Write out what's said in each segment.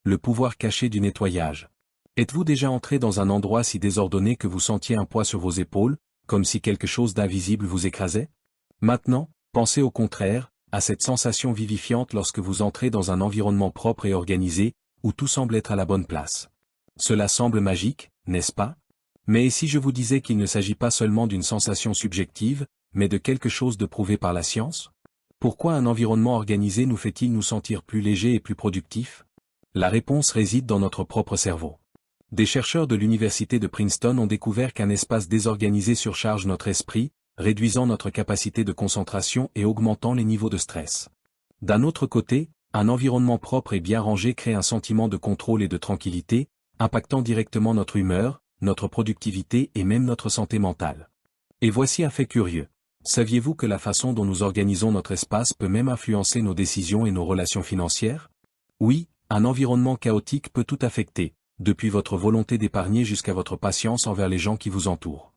le pouvoir caché du nettoyage. Êtes-vous déjà entré dans un endroit si désordonné que vous sentiez un poids sur vos épaules, comme si quelque chose d'invisible vous écrasait? Maintenant, pensez au contraire, à cette sensation vivifiante lorsque vous entrez dans un environnement propre et organisé, où tout semble être à la bonne place. Cela semble magique, n'est-ce pas? Mais et si je vous disais qu'il ne s'agit pas seulement d'une sensation subjective, mais de quelque chose de prouvé par la science? Pourquoi un environnement organisé nous fait-il nous sentir plus légers et plus productifs? La réponse réside dans notre propre cerveau. Des chercheurs de l'université de Princeton ont découvert qu'un espace désorganisé surcharge notre esprit, réduisant notre capacité de concentration et augmentant les niveaux de stress. D'un autre côté, un environnement propre et bien rangé crée un sentiment de contrôle et de tranquillité, impactant directement notre humeur, notre productivité et même notre santé mentale. Et voici un fait curieux. Saviez-vous que la façon dont nous organisons notre espace peut même influencer nos décisions et nos relations financières? Oui, un environnement chaotique peut tout affecter, depuis votre volonté d'épargner jusqu'à votre patience envers les gens qui vous entourent.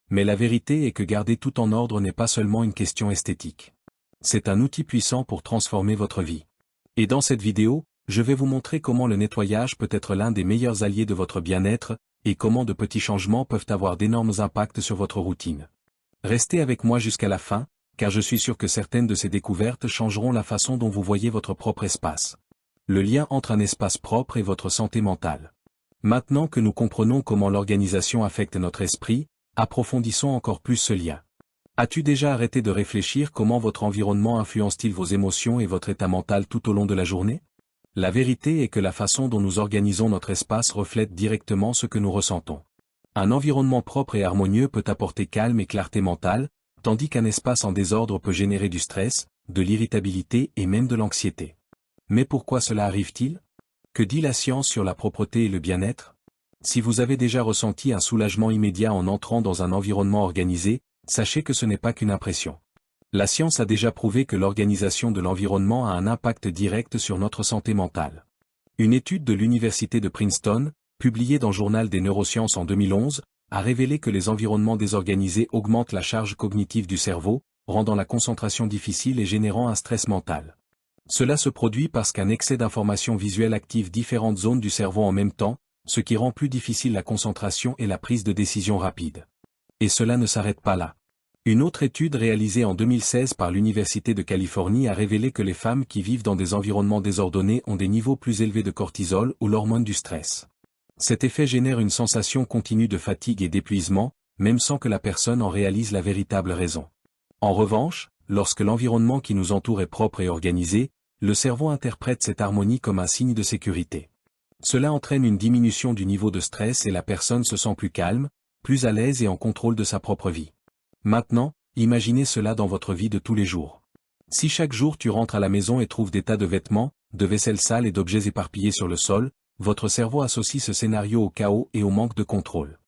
Mais la vérité est que garder tout en ordre n'est pas seulement une question esthétique. C'est un outil puissant pour transformer votre vie. Et dans cette vidéo, je vais vous montrer comment le nettoyage peut être l'un des meilleurs alliés de votre bien-être, et comment de petits changements peuvent avoir d'énormes impacts sur votre routine. Restez avec moi jusqu'à la fin, car je suis sûr que certaines de ces découvertes changeront la façon dont vous voyez votre propre espace. Le lien entre un espace propre et votre santé mentale. Maintenant que nous comprenons comment l'organisation affecte notre esprit, approfondissons encore plus ce lien. As-tu déjà arrêté de réfléchir comment votre environnement influence-t-il vos émotions et votre état mental tout au long de la journée? La vérité est que la façon dont nous organisons notre espace reflète directement ce que nous ressentons. Un environnement propre et harmonieux peut apporter calme et clarté mentale, tandis qu'un espace en désordre peut générer du stress, de l'irritabilité et même de l'anxiété. Mais pourquoi cela arrive-t-il? Que dit la science sur la propreté et le bien-être? Si vous avez déjà ressenti un soulagement immédiat en entrant dans un environnement organisé, sachez que ce n'est pas qu'une impression. La science a déjà prouvé que l'organisation de l'environnement a un impact direct sur notre santé mentale. Une étude de l'université de Princeton, publiée dans le Journal des neurosciences en 2011, a révélé que les environnements désorganisés augmentent la charge cognitive du cerveau, rendant la concentration difficile et générant un stress mental. Cela se produit parce qu'un excès d'informations visuelles active différentes zones du cerveau en même temps, ce qui rend plus difficile la concentration et la prise de décision rapide. Et cela ne s'arrête pas là. Une autre étude réalisée en 2016 par l'Université de Californie a révélé que les femmes qui vivent dans des environnements désordonnés ont des niveaux plus élevés de cortisol ou l'hormone du stress. Cet effet génère une sensation continue de fatigue et d'épuisement, même sans que la personne en réalise la véritable raison. En revanche, lorsque l'environnement qui nous entoure est propre et organisé, le cerveau interprète cette harmonie comme un signe de sécurité. Cela entraîne une diminution du niveau de stress et la personne se sent plus calme, plus à l'aise et en contrôle de sa propre vie. Maintenant, imaginez cela dans votre vie de tous les jours. Si chaque jour tu rentres à la maison et trouves des tas de vêtements, de vaisselle sale et d'objets éparpillés sur le sol, votre cerveau associe ce scénario au chaos et au manque de contrôle.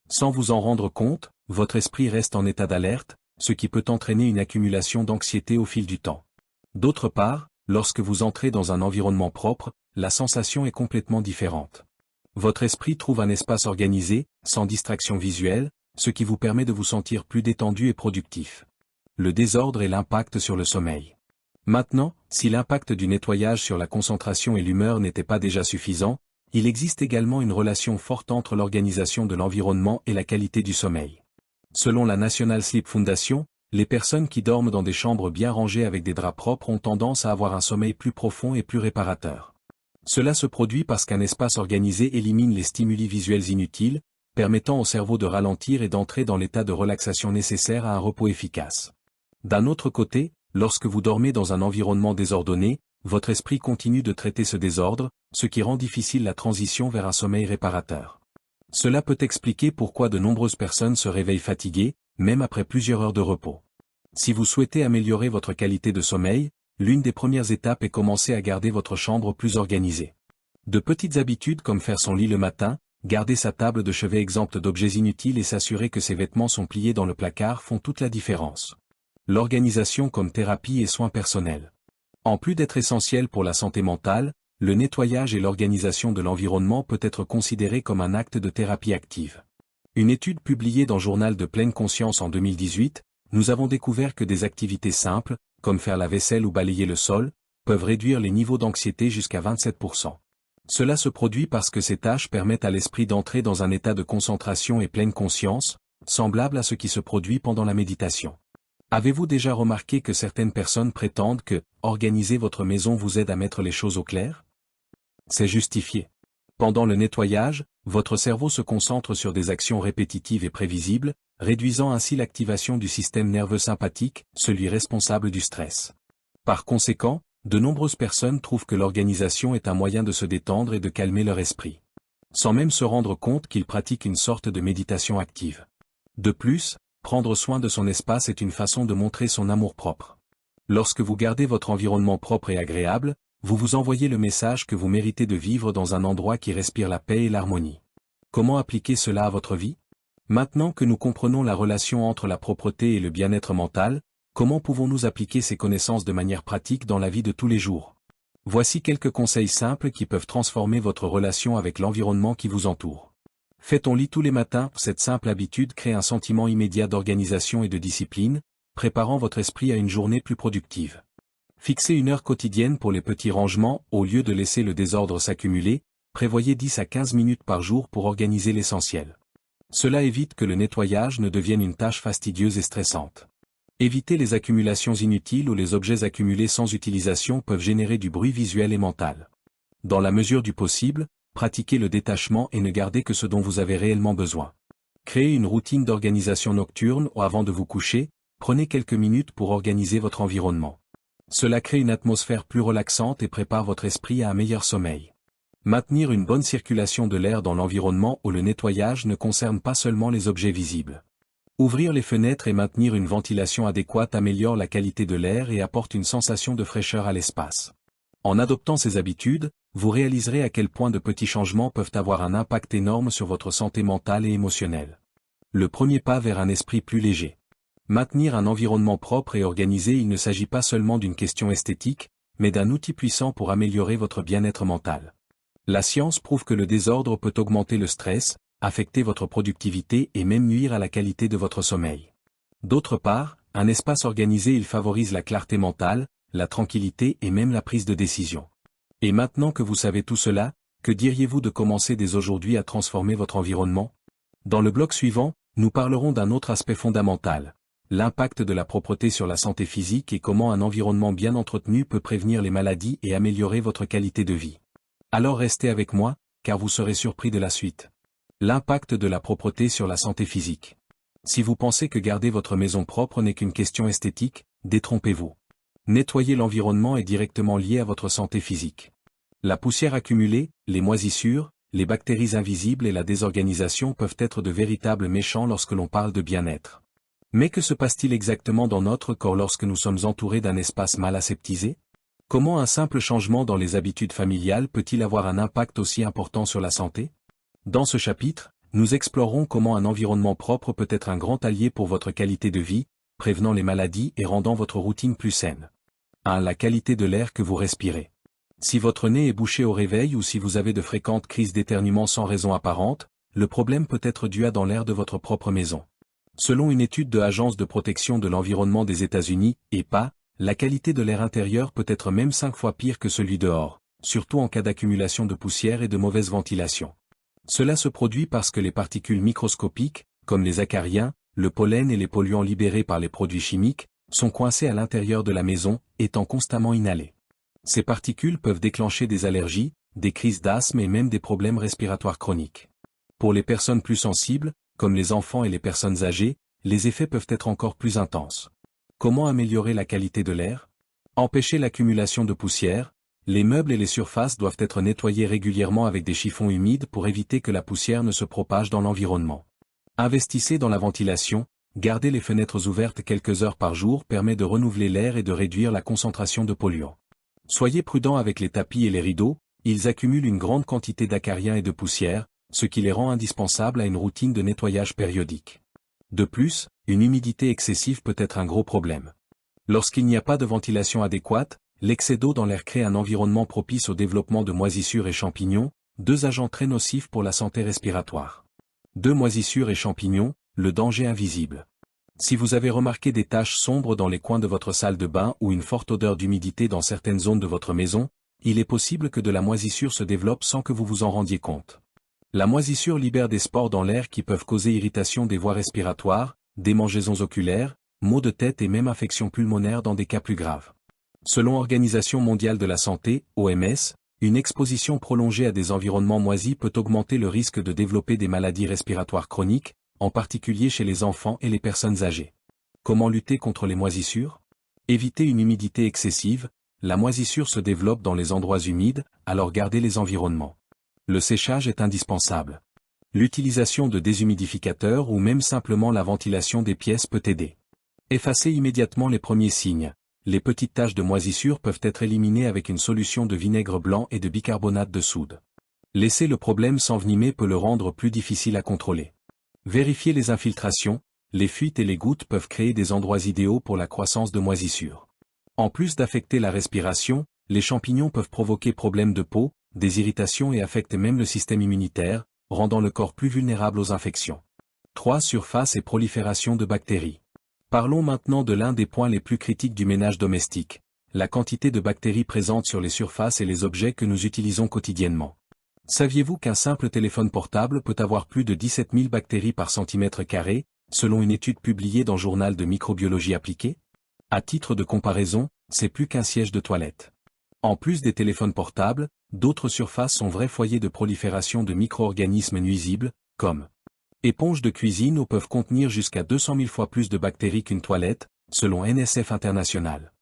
Sans vous en rendre compte, votre esprit reste en état d'alerte, ce qui peut entraîner une accumulation d'anxiété au fil du temps. D'autre part, lorsque vous entrez dans un environnement propre, la sensation est complètement différente. Votre esprit trouve un espace organisé, sans distraction visuelle, ce qui vous permet de vous sentir plus détendu et productif. Le désordre et l'impact sur le sommeil. Maintenant, si l'impact du nettoyage sur la concentration et l'humeur n'était pas déjà suffisant, il existe également une relation forte entre l'organisation de l'environnement et la qualité du sommeil. Selon la National Sleep Foundation, les personnes qui dorment dans des chambres bien rangées avec des draps propres ont tendance à avoir un sommeil plus profond et plus réparateur. Cela se produit parce qu'un espace organisé élimine les stimuli visuels inutiles, permettant au cerveau de ralentir et d'entrer dans l'état de relaxation nécessaire à un repos efficace. D'un autre côté, lorsque vous dormez dans un environnement désordonné, votre esprit continue de traiter ce désordre, ce qui rend difficile la transition vers un sommeil réparateur. Cela peut expliquer pourquoi de nombreuses personnes se réveillent fatiguées, même après plusieurs heures de repos. Si vous souhaitez améliorer votre qualité de sommeil, l'une des premières étapes est commencer à garder votre chambre plus organisée. De petites habitudes comme faire son lit le matin, garder sa table de chevet exempte d'objets inutiles et s'assurer que ses vêtements sont pliés dans le placard font toute la différence. L'organisation comme thérapie et soins personnels. En plus d'être essentiel pour la santé mentale, le nettoyage et l'organisation de l'environnement peut être considéré comme un acte de thérapie active. Une étude publiée dans le Journal de Pleine Conscience en 2018, nous avons découvert que des activités simples, comme faire la vaisselle ou balayer le sol, peuvent réduire les niveaux d'anxiété jusqu'à 27%. Cela se produit parce que ces tâches permettent à l'esprit d'entrer dans un état de concentration et pleine conscience, semblable à ce qui se produit pendant la méditation. Avez-vous déjà remarqué que certaines personnes prétendent que organiser votre maison vous aide à mettre les choses au clair? C'est justifié. Pendant le nettoyage, votre cerveau se concentre sur des actions répétitives et prévisibles, réduisant ainsi l'activation du système nerveux sympathique, celui responsable du stress. Par conséquent, de nombreuses personnes trouvent que l'organisation est un moyen de se détendre et de calmer leur esprit, sans même se rendre compte qu'ils pratiquent une sorte de méditation active. De plus, prendre soin de son espace est une façon de montrer son amour-propre. Lorsque vous gardez votre environnement propre et agréable, vous vous envoyez le message que vous méritez de vivre dans un endroit qui respire la paix et l'harmonie. Comment appliquer cela à votre vie? Maintenant que nous comprenons la relation entre la propreté et le bien-être mental, comment pouvons-nous appliquer ces connaissances de manière pratique dans la vie de tous les jours? Voici quelques conseils simples qui peuvent transformer votre relation avec l'environnement qui vous entoure. Faites ton lit tous les matins. Cette simple habitude crée un sentiment immédiat d'organisation et de discipline, préparant votre esprit à une journée plus productive. Fixez une heure quotidienne pour les petits rangements. Au lieu de laisser le désordre s'accumuler, prévoyez 10 à 15 minutes par jour pour organiser l'essentiel. Cela évite que le nettoyage ne devienne une tâche fastidieuse et stressante. Évitez les accumulations inutiles ou les objets accumulés sans utilisation peuvent générer du bruit visuel et mental. Dans la mesure du possible, pratiquez le détachement et ne gardez que ce dont vous avez réellement besoin. Créez une routine d'organisation nocturne ou avant de vous coucher, prenez quelques minutes pour organiser votre environnement. Cela crée une atmosphère plus relaxante et prépare votre esprit à un meilleur sommeil. Maintenir une bonne circulation de l'air dans l'environnement ou le nettoyage ne concerne pas seulement les objets visibles. Ouvrir les fenêtres et maintenir une ventilation adéquate améliore la qualité de l'air et apporte une sensation de fraîcheur à l'espace. En adoptant ces habitudes, vous réaliserez à quel point de petits changements peuvent avoir un impact énorme sur votre santé mentale et émotionnelle. Le premier pas vers un esprit plus léger. Maintenir un environnement propre et organisé. Il ne s'agit pas seulement d'une question esthétique, mais d'un outil puissant pour améliorer votre bien-être mental. La science prouve que le désordre peut augmenter le stress, affecter votre productivité et même nuire à la qualité de votre sommeil. D'autre part, un espace organisé il favorise la clarté mentale, la tranquillité et même la prise de décision. Et maintenant que vous savez tout cela, que diriez-vous de commencer dès aujourd'hui à transformer votre environnement? Dans le bloc suivant, nous parlerons d'un autre aspect fondamental, l'impact de la propreté sur la santé physique et comment un environnement bien entretenu peut prévenir les maladies et améliorer votre qualité de vie. Alors restez avec moi, car vous serez surpris de la suite. L'impact de la propreté sur la santé physique. Si vous pensez que garder votre maison propre n'est qu'une question esthétique, détrompez-vous. Nettoyer l'environnement est directement lié à votre santé physique. La poussière accumulée, les moisissures, les bactéries invisibles et la désorganisation peuvent être de véritables méchants lorsque l'on parle de bien-être. Mais que se passe-t-il exactement dans notre corps lorsque nous sommes entourés d'un espace mal aseptisé? Comment un simple changement dans les habitudes familiales peut-il avoir un impact aussi important sur la santé? Dans ce chapitre, nous explorerons comment un environnement propre peut être un grand allié pour votre qualité de vie, prévenant les maladies et rendant votre routine plus saine. 1. La qualité de l'air que vous respirez. Si votre nez est bouché au réveil ou si vous avez de fréquentes crises d'éternuement sans raison apparente, le problème peut être dû à dans l'air de votre propre maison. Selon une étude de l'Agence de protection de l'environnement des États-Unis, EPA, la qualité de l'air intérieur peut être même 5 fois pire que celui dehors, surtout en cas d'accumulation de poussière et de mauvaise ventilation. Cela se produit parce que les particules microscopiques, comme les acariens, le pollen et les polluants libérés par les produits chimiques, sont coincés à l'intérieur de la maison, étant constamment inhalés. Ces particules peuvent déclencher des allergies, des crises d'asthme et même des problèmes respiratoires chroniques. Pour les personnes plus sensibles, comme les enfants et les personnes âgées, les effets peuvent être encore plus intenses. Comment améliorer la qualité de l'air? Empêcher l'accumulation de poussière. Les meubles et les surfaces doivent être nettoyés régulièrement avec des chiffons humides pour éviter que la poussière ne se propage dans l'environnement. Investissez dans la ventilation. Garder les fenêtres ouvertes quelques heures par jour permet de renouveler l'air et de réduire la concentration de polluants. Soyez prudent avec les tapis et les rideaux, ils accumulent une grande quantité d'acariens et de poussière, ce qui les rend indispensables à une routine de nettoyage périodique. De plus, une humidité excessive peut être un gros problème. Lorsqu'il n'y a pas de ventilation adéquate, l'excès d'eau dans l'air crée un environnement propice au développement de moisissures et champignons, deux agents très nocifs pour la santé respiratoire. 2. Moisissures et champignons, le danger invisible. Si vous avez remarqué des taches sombres dans les coins de votre salle de bain ou une forte odeur d'humidité dans certaines zones de votre maison, il est possible que de la moisissure se développe sans que vous vous en rendiez compte. La moisissure libère des spores dans l'air qui peuvent causer irritation des voies respiratoires, démangeaisons oculaires, maux de tête et même infections pulmonaires dans des cas plus graves. Selon Organisation mondiale de la santé, OMS, une exposition prolongée à des environnements moisis peut augmenter le risque de développer des maladies respiratoires chroniques, en particulier chez les enfants et les personnes âgées. Comment lutter contre les moisissures? Éviter une humidité excessive. La moisissure se développe dans les endroits humides, alors gardez les environnements. Le séchage est indispensable. L'utilisation de déshumidificateurs ou même simplement la ventilation des pièces peut aider. Effacez immédiatement les premiers signes. Les petites taches de moisissure peuvent être éliminées avec une solution de vinaigre blanc et de bicarbonate de soude. Laisser le problème s'envenimer peut le rendre plus difficile à contrôler. Vérifiez les infiltrations. Les fuites et les gouttes peuvent créer des endroits idéaux pour la croissance de moisissure. En plus d'affecter la respiration, les champignons peuvent provoquer problèmes de peau, des irritations et affectent même le système immunitaire, rendant le corps plus vulnérable aux infections. 3. Surface et prolifération de bactéries. Parlons maintenant de l'un des points les plus critiques du ménage domestique, la quantité de bactéries présentes sur les surfaces et les objets que nous utilisons quotidiennement. Saviez-vous qu'un simple téléphone portable peut avoir plus de 17 000 bactéries par centimètre carré, selon une étude publiée dans Journal de microbiologie appliquée? À titre de comparaison, c'est plus qu'un siège de toilette. En plus des téléphones portables, d'autres surfaces sont vrais foyers de prolifération de micro-organismes nuisibles, comme éponges de cuisine ou peuvent contenir jusqu'à 200 000 fois plus de bactéries qu'une toilette, selon NSF International.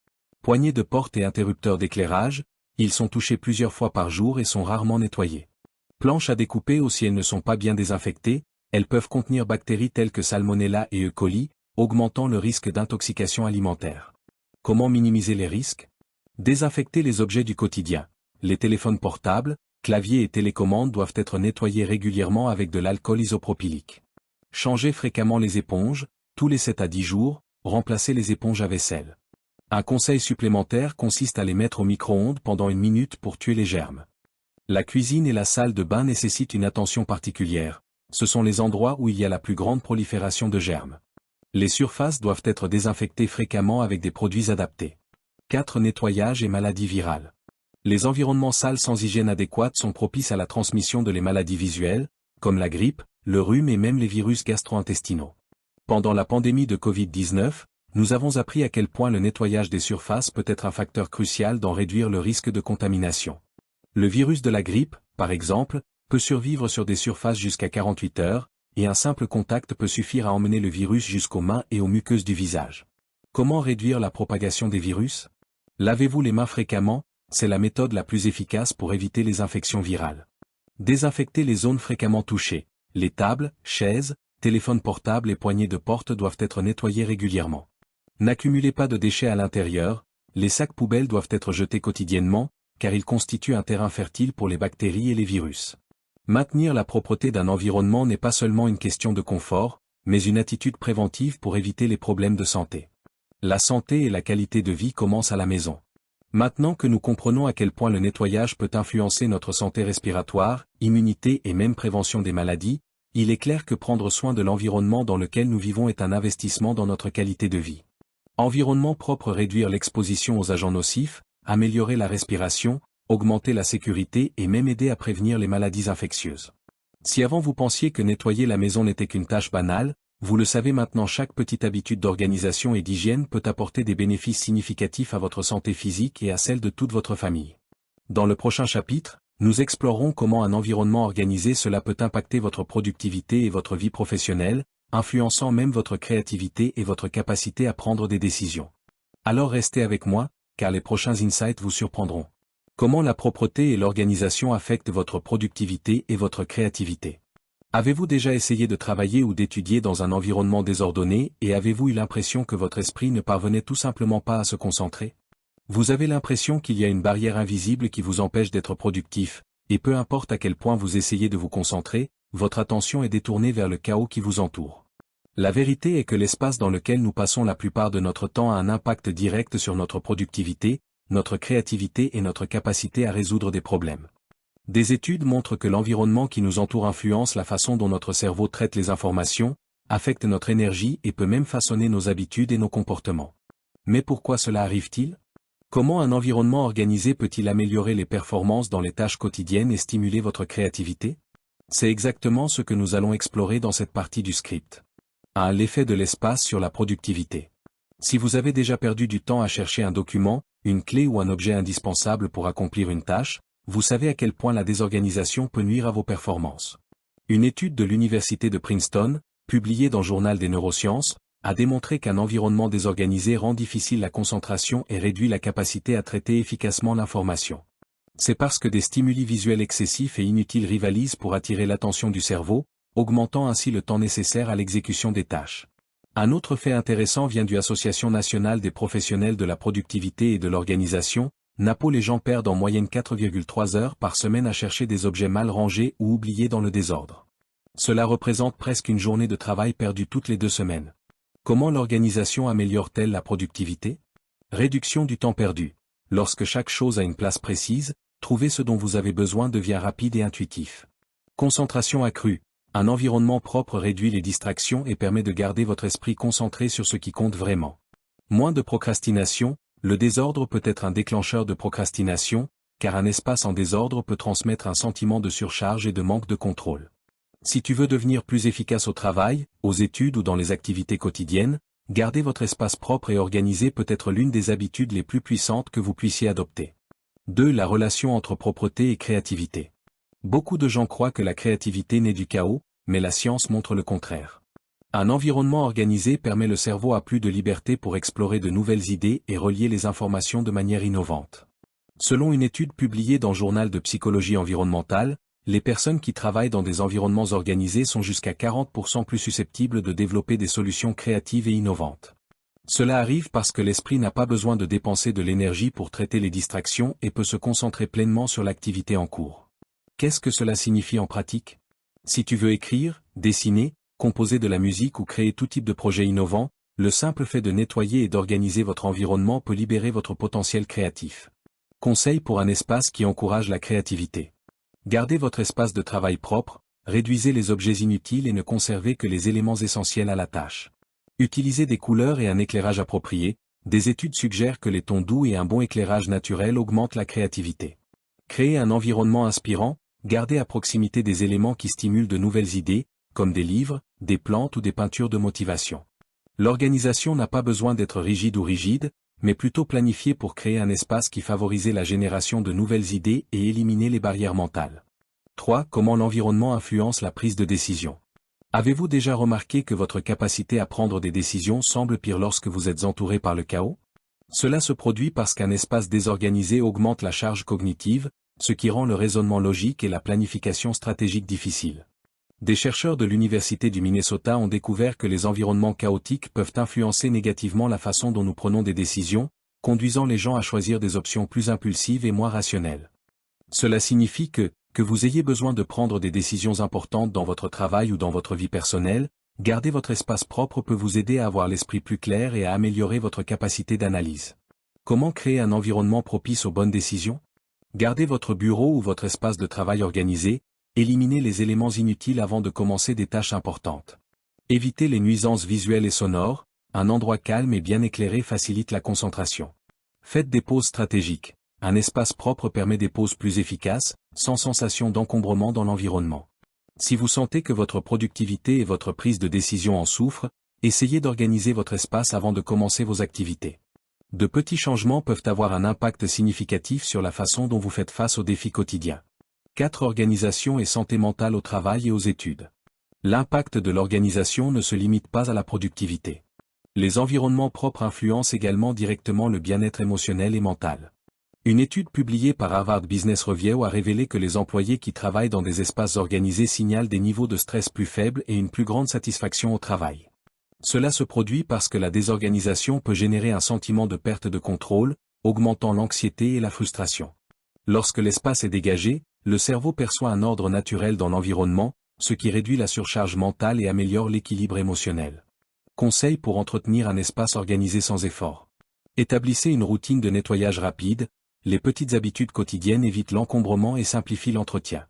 Poignées de porte et interrupteurs d'éclairage, ils sont touchés plusieurs fois par jour et sont rarement nettoyés. Planches à découper ou si elles ne sont pas bien désinfectées, elles peuvent contenir bactéries telles que Salmonella et E. coli, augmentant le risque d'intoxication alimentaire. Comment minimiser les risques? Désinfecter les objets du quotidien. Les téléphones portables, claviers et télécommandes doivent être nettoyés régulièrement avec de l'alcool isopropylique. Changez fréquemment les éponges, tous les 7 à 10 jours, remplacez les éponges à vaisselle. Un conseil supplémentaire consiste à les mettre au micro-ondes pendant 1 minute pour tuer les germes. La cuisine et la salle de bain nécessitent une attention particulière. Ce sont les endroits où il y a la plus grande prolifération de germes. Les surfaces doivent être désinfectées fréquemment avec des produits adaptés. 4. Nettoyage et maladies virales. Les environnements sales sans hygiène adéquate sont propices à la transmission de les maladies visuelles, comme la grippe, le rhume et même les virus gastro-intestinaux. Pendant la pandémie de Covid-19, nous avons appris à quel point le nettoyage des surfaces peut être un facteur crucial dans réduire le risque de contamination. Le virus de la grippe, par exemple, peut survivre sur des surfaces jusqu'à 48 heures, et un simple contact peut suffire à emmener le virus jusqu'aux mains et aux muqueuses du visage. Comment réduire la propagation des virus? Lavez-vous les mains fréquemment, c'est la méthode la plus efficace pour éviter les infections virales. Désinfectez les zones fréquemment touchées. Les tables, chaises, téléphones portables et poignées de porte doivent être nettoyés régulièrement. N'accumulez pas de déchets à l'intérieur, les sacs poubelles doivent être jetés quotidiennement, car ils constituent un terrain fertile pour les bactéries et les virus. Maintenir la propreté d'un environnement n'est pas seulement une question de confort, mais une attitude préventive pour éviter les problèmes de santé. La santé et la qualité de vie commencent à la maison. Maintenant que nous comprenons à quel point le nettoyage peut influencer notre santé respiratoire, immunité et même prévention des maladies, il est clair que prendre soin de l'environnement dans lequel nous vivons est un investissement dans notre qualité de vie. Environnement propre: réduire l'exposition aux agents nocifs, améliorer la respiration, augmenter la sécurité et même aider à prévenir les maladies infectieuses. Si avant vous pensiez que nettoyer la maison n'était qu'une tâche banale, vous le savez maintenant, chaque petite habitude d'organisation et d'hygiène peut apporter des bénéfices significatifs à votre santé physique et à celle de toute votre famille. Dans le prochain chapitre, nous explorerons comment un environnement organisé peut impacter votre productivité et votre vie professionnelle, influençant même votre créativité et votre capacité à prendre des décisions. Alors restez avec moi, car les prochains insights vous surprendront. Comment la propreté et l'organisation affectent votre productivité et votre créativité? Avez-vous déjà essayé de travailler ou d'étudier dans un environnement désordonné et avez-vous eu l'impression que votre esprit ne parvenait tout simplement pas à se concentrer? Vous avez l'impression qu'il y a une barrière invisible qui vous empêche d'être productif, et peu importe à quel point vous essayez de vous concentrer, votre attention est détournée vers le chaos qui vous entoure. La vérité est que l'espace dans lequel nous passons la plupart de notre temps a un impact direct sur notre productivité, notre créativité et notre capacité à résoudre des problèmes. Des études montrent que l'environnement qui nous entoure influence la façon dont notre cerveau traite les informations, affecte notre énergie et peut même façonner nos habitudes et nos comportements. Mais pourquoi cela arrive-t-il? Comment un environnement organisé peut-il améliorer les performances dans les tâches quotidiennes et stimuler votre créativité? C'est exactement ce que nous allons explorer dans cette partie du script. 1. L'effet de l'espace sur la productivité. Si vous avez déjà perdu du temps à chercher un document, une clé ou un objet indispensable pour accomplir une tâche, vous savez à quel point la désorganisation peut nuire à vos performances. Une étude de l'Université de Princeton, publiée dans Journal des neurosciences, a démontré qu'un environnement désorganisé rend difficile la concentration et réduit la capacité à traiter efficacement l'information. C'est parce que des stimuli visuels excessifs et inutiles rivalisent pour attirer l'attention du cerveau, augmentant ainsi le temps nécessaire à l'exécution des tâches. Un autre fait intéressant vient de l'Association nationale des professionnels de la productivité et de l'organisation. NAPO. Les gens perdent en moyenne 4,3 heures par semaine à chercher des objets mal rangés ou oubliés dans le désordre. Cela représente presque une journée de travail perdue toutes les 2 semaines. Comment l'organisation améliore-t-elle la productivité? Réduction du temps perdu. Lorsque chaque chose a une place précise, trouver ce dont vous avez besoin devient rapide et intuitif. Concentration accrue. Un environnement propre réduit les distractions et permet de garder votre esprit concentré sur ce qui compte vraiment. Moins de procrastination. Le désordre peut être un déclencheur de procrastination, car un espace en désordre peut transmettre un sentiment de surcharge et de manque de contrôle. Si tu veux devenir plus efficace au travail, aux études ou dans les activités quotidiennes, garder votre espace propre et organisé peut être l'une des habitudes les plus puissantes que vous puissiez adopter. 2. La relation entre propreté et créativité. Beaucoup de gens croient que la créativité naît du chaos, mais la science montre le contraire. Un environnement organisé permet le cerveau à plus de liberté pour explorer de nouvelles idées et relier les informations de manière innovante. Selon une étude publiée dans Journal de psychologie environnementale, les personnes qui travaillent dans des environnements organisés sont jusqu'à 40% plus susceptibles de développer des solutions créatives et innovantes. Cela arrive parce que l'esprit n'a pas besoin de dépenser de l'énergie pour traiter les distractions et peut se concentrer pleinement sur l'activité en cours. Qu'est-ce que cela signifie en pratique? Si tu veux écrire, dessiner, composer de la musique ou créer tout type de projet innovant, le simple fait de nettoyer et d'organiser votre environnement peut libérer votre potentiel créatif. Conseil pour un espace qui encourage la créativité. Gardez votre espace de travail propre, réduisez les objets inutiles et ne conservez que les éléments essentiels à la tâche. Utilisez des couleurs et un éclairage approprié. Des études suggèrent que les tons doux et un bon éclairage naturel augmentent la créativité. Créez un environnement inspirant, gardez à proximité des éléments qui stimulent de nouvelles idées, comme des livres, des plantes ou des peintures de motivation. L'organisation n'a pas besoin d'être rigide ou rigide, mais plutôt planifiée pour créer un espace qui favorise la génération de nouvelles idées et éliminer les barrières mentales. 3. Comment l'environnement influence la prise de décision. Avez-vous déjà remarqué que votre capacité à prendre des décisions semble pire lorsque vous êtes entouré par le chaos? Cela se produit parce qu'un espace désorganisé augmente la charge cognitive, ce qui rend le raisonnement logique et la planification stratégique difficiles. Des chercheurs de l'Université du Minnesota ont découvert que les environnements chaotiques peuvent influencer négativement la façon dont nous prenons des décisions, conduisant les gens à choisir des options plus impulsives et moins rationnelles. Cela signifie que vous ayez besoin de prendre des décisions importantes dans votre travail ou dans votre vie personnelle, garder votre espace propre peut vous aider à avoir l'esprit plus clair et à améliorer votre capacité d'analyse. Comment créer un environnement propice aux bonnes décisions? Gardez votre bureau ou votre espace de travail organisé. Éliminez les éléments inutiles avant de commencer des tâches importantes. Évitez les nuisances visuelles et sonores. Un endroit calme et bien éclairé facilite la concentration. Faites des pauses stratégiques. Un espace propre permet des pauses plus efficaces, sans sensation d'encombrement dans l'environnement. Si vous sentez que votre productivité et votre prise de décision en souffrent, essayez d'organiser votre espace avant de commencer vos activités. De petits changements peuvent avoir un impact significatif sur la façon dont vous faites face aux défis quotidiens. 4. Organisation et santé mentale au travail et aux études. L'impact de l'organisation ne se limite pas à la productivité. Les environnements propres influencent également directement le bien-être émotionnel et mental. Une étude publiée par Harvard Business Review a révélé que les employés qui travaillent dans des espaces organisés signalent des niveaux de stress plus faibles et une plus grande satisfaction au travail. Cela se produit parce que la désorganisation peut générer un sentiment de perte de contrôle, augmentant l'anxiété et la frustration. Lorsque l'espace est dégagé, le cerveau perçoit un ordre naturel dans l'environnement, ce qui réduit la surcharge mentale et améliore l'équilibre émotionnel. Conseil pour entretenir un espace organisé sans effort. Établissez une routine de nettoyage rapide. Les petites habitudes quotidiennes évitent l'encombrement et simplifient l'entretien.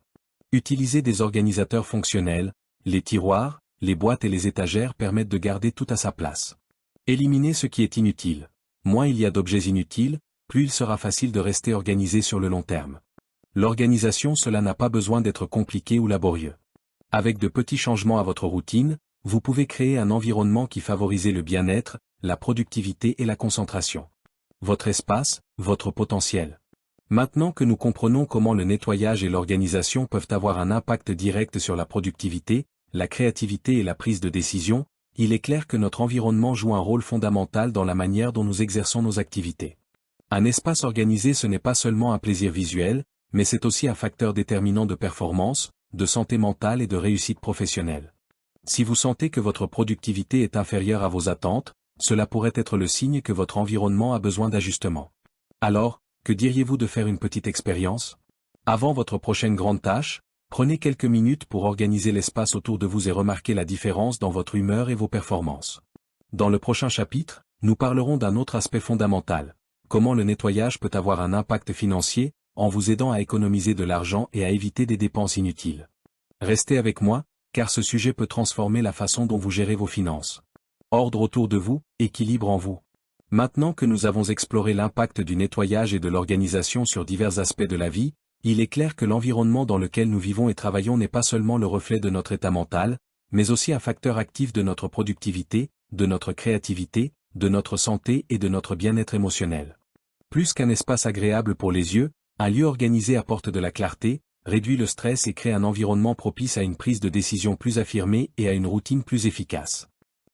Utilisez des organisateurs fonctionnels. Les tiroirs, les boîtes et les étagères permettent de garder tout à sa place. Éliminez ce qui est inutile. Moins il y a d'objets inutiles, plus il sera facile de rester organisé sur le long terme. L'organisation, cela n'a pas besoin d'être compliqué ou laborieux. Avec de petits changements à votre routine, vous pouvez créer un environnement qui favorise le bien-être, la productivité et la concentration. Votre espace, votre potentiel. Maintenant que nous comprenons comment le nettoyage et l'organisation peuvent avoir un impact direct sur la productivité, la créativité et la prise de décision, il est clair que notre environnement joue un rôle fondamental dans la manière dont nous exerçons nos activités. Un espace organisé, ce n'est pas seulement un plaisir visuel, mais c'est aussi un facteur déterminant de performance, de santé mentale et de réussite professionnelle. Si vous sentez que votre productivité est inférieure à vos attentes, cela pourrait être le signe que votre environnement a besoin d'ajustement. Alors, que diriez-vous de faire une petite expérience? Avant votre prochaine grande tâche, prenez quelques minutes pour organiser l'espace autour de vous et remarquer la différence dans votre humeur et vos performances. Dans le prochain chapitre, nous parlerons d'un autre aspect fondamental: comment le nettoyage peut avoir un impact financier, en vous aidant à économiser de l'argent et à éviter des dépenses inutiles. Restez avec moi, car ce sujet peut transformer la façon dont vous gérez vos finances. Ordre autour de vous, équilibre en vous. Maintenant que nous avons exploré l'impact du nettoyage et de l'organisation sur divers aspects de la vie, il est clair que l'environnement dans lequel nous vivons et travaillons n'est pas seulement le reflet de notre état mental, mais aussi un facteur actif de notre productivité, de notre créativité, de notre santé et de notre bien-être émotionnel. Plus qu'un espace agréable pour les yeux, un lieu organisé apporte de la clarté, réduit le stress et crée un environnement propice à une prise de décision plus affirmée et à une routine plus efficace.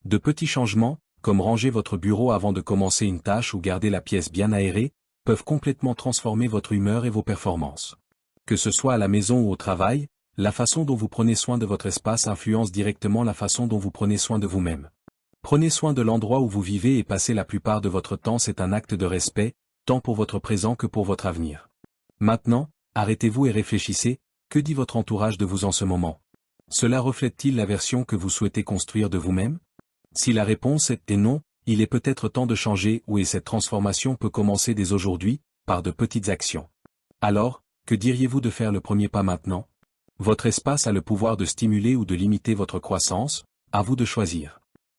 De petits changements, comme ranger votre bureau avant de commencer une tâche ou garder la pièce bien aérée, peuvent complètement transformer votre humeur et vos performances. Que ce soit à la maison ou au travail, la façon dont vous prenez soin de votre espace influence directement la façon dont vous prenez soin de vous-même. Prenez soin de l'endroit où vous vivez et passez la plupart de votre temps, c'est un acte de respect, tant pour votre présent que pour votre avenir. Maintenant, arrêtez-vous et réfléchissez, que dit votre entourage de vous en ce moment? Cela reflète-t-il la version que vous souhaitez construire de vous-même? Si la réponse est non, il est peut-être temps de changer et cette transformation peut commencer dès aujourd'hui, par de petites actions. Alors, que diriez-vous de faire le premier pas maintenant? Votre espace a le pouvoir de stimuler ou de limiter votre croissance, à vous de choisir.